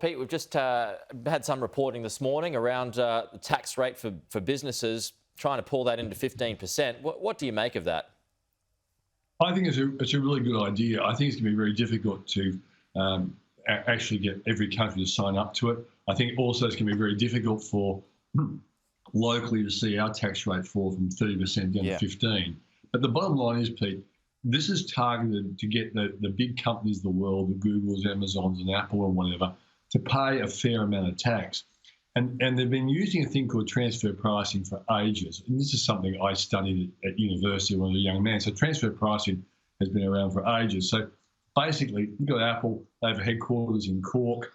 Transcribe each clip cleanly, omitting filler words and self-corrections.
Pete, we've just had some reporting this morning around the tax rate for businesses, trying to pull that into 15%. What do you make of that? I think it's a really good idea. I think it's going to be very difficult to actually get every country to sign up to it. I think also it's going to be very difficult for locally to see our tax rate fall from 30% down to 15%. But the bottom line is, Pete, this is targeted to get the big companies of the world, the Googles, Amazons and Apple and whatever, to pay a fair amount of tax. And they've been using a thing called transfer pricing for ages. And this is something I studied at university when I was a young man. So transfer pricing has been around for ages. So basically, you've got Apple, they have a headquarters in Cork,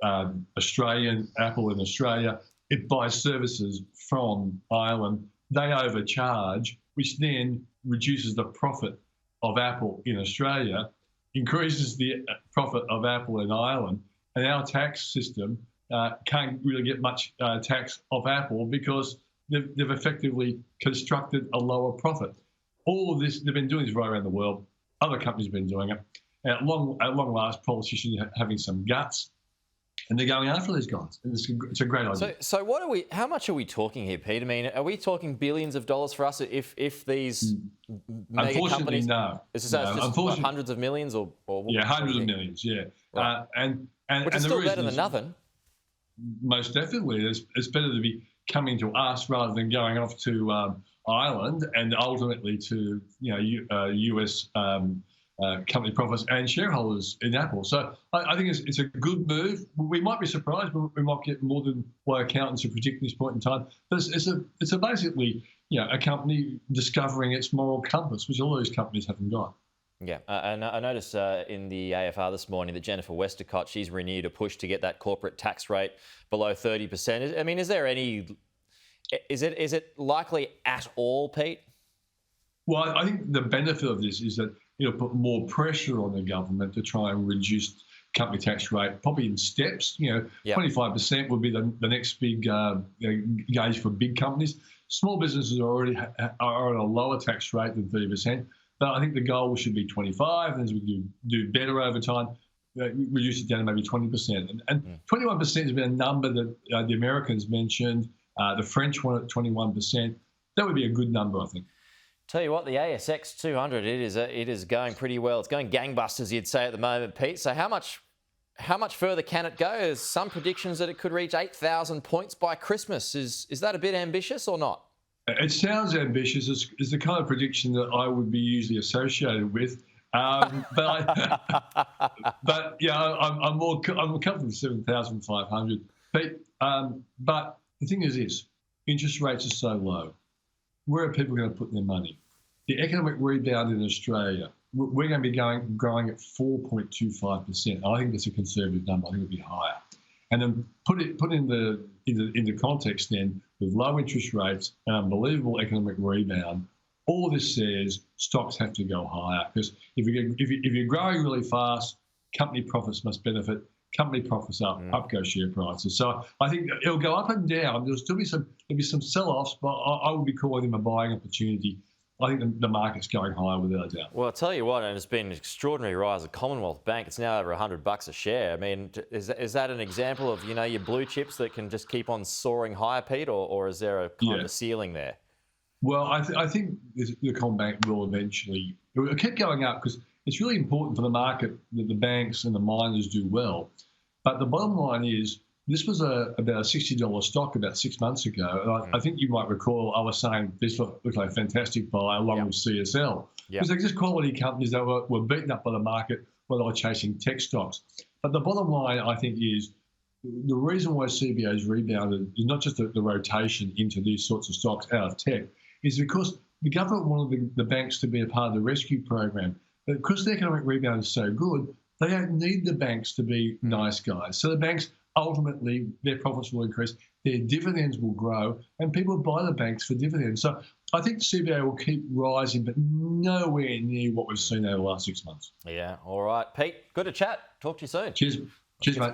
Apple in Australia. It buys services from Ireland. They overcharge, which then reduces the profit of Apple in Australia, increases the profit of Apple in Ireland. And our tax system can't really get much tax off Apple because they've effectively constructed a lower profit. All of this, they've been doing this right around the world. Other companies have been doing it. And at long last, politicians are having some guts, and they're going after these guys. And it's a great idea. So how much are we talking here, Pete? I mean, are we talking billions of dollars for us if these mega companies? No. Is this just like hundreds of millions or yeah, hundreds of millions, yeah. Right. Which is the still better than nothing. Most definitely. It's better to be coming to us rather than going off to Ireland and ultimately to US company profits and shareholders in Apple. So I think it's a good move. We might be surprised, but we might get more than what accountants are predicting at this point in time. But it's basically a company discovering its moral compass, which all these companies haven't got. Yeah, and I noticed in the AFR this morning that Jennifer Westacott, she's renewed a push to get that corporate tax rate below 30%. I mean, is it likely at all, Pete? Well, I think the benefit of this is that it'll put more pressure on the government to try and reduce company tax rate, probably in steps. 25% would be the next big gauge for big companies. Small businesses already are on a lower tax rate than 30%. But I think the goal should be 25%, and as we do better over time, reduce it down to maybe 20%. And 21% has been a number that the Americans mentioned. The French want at 21%. That would be a good number, I think. Tell you what, the ASX 200, it is going pretty well. It's going gangbusters, you'd say, at the moment, Pete. So how much further can it go? There's some predictions that it could reach 8,000 points by Christmas. Is that a bit ambitious or not? It sounds ambitious. It's the kind of prediction that I would be usually associated with. But I'm comfortable with 7,500. But the thing is this: interest rates are so low. Where are people going to put their money? The economic rebound in Australia, we're going to be growing at 4.25%. I think that's a conservative number. I think it'll be higher. And then put into context then with low interest rates, an unbelievable economic rebound. All of this says stocks have to go higher because if you're growing really fast, company profits must benefit. Company profits up go share prices. So I think it'll go up and down. There'll still be some sell-offs, but I would be calling them a buying opportunity. I think the market's going higher without a doubt. Well, I'll tell you what, and it's been an extraordinary rise at Commonwealth Bank. It's now over $100 a share. I mean, is that an example of your blue chips that can just keep on soaring higher, Pete, or is there a kind of a ceiling there? Well, I think the Commonwealth Bank will eventually. It'll keep going up because it's really important for the market that the banks and the miners do well. But the bottom line is, this was about a $60 stock about 6 months ago. And I think you might recall I was saying this looked like a fantastic buy along with CSL. Because they're just quality companies that were beaten up by the market while they were chasing tech stocks. But the bottom line, I think, is the reason why CBA's rebounded is not just the rotation into these sorts of stocks out of tech, is because the government wanted the banks to be a part of the rescue program. But because the economic rebound is so good, they don't need the banks to be nice guys. So the banks, ultimately, their profits will increase, their dividends will grow, and people buy the banks for dividends. So I think the CBA will keep rising, but nowhere near what we've seen over the last 6 months. Yeah, all right. Pete, good to chat. Talk to you soon. Cheers, mate.